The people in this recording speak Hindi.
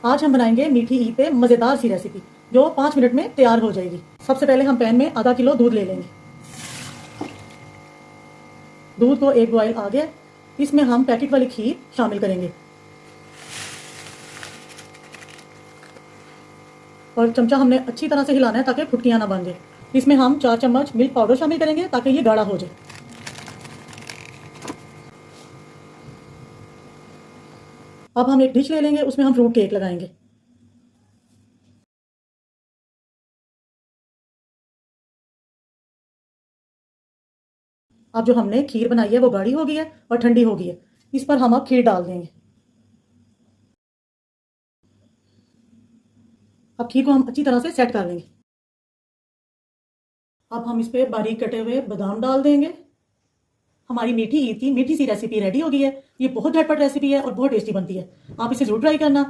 आज हम बनाएंगे मीठी ईद पे मज़ेदार सी रेसिपी जो 5 मिनट में तैयार हो जाएगी। सबसे पहले हम पैन में आधा किलो दूध ले लेंगे। दूध को एक बॉयल आ गया, इसमें हम पैकेट वाली खीर शामिल करेंगे और चमचा हमने अच्छी तरह से हिलाना है ताकि फुटकियां ना बन जाए। इसमें हम 4 चम्मच मिल्क पाउडर शामिल करेंगे ताकि ये गाढ़ा हो जाए। अब हम एक डिश ले लेंगे, उसमें हम फ्रूट केक लगाएंगे। अब जो हमने खीर बनाई है वो गाढ़ी हो गई है और ठंडी हो गई है। इस पर हम अब खीर डाल देंगे। अब खीर को हम अच्छी तरह से सेट कर लेंगे। अब हम इस पर बारीक कटे हुए बादाम डाल देंगे। हमारी मीठी ईद की मीठी सी रेसिपी रेडी हो गई है। ये बहुत झटपट रेसिपी है और बहुत टेस्टी बनती है। आप इसे जरूर ट्राई करना।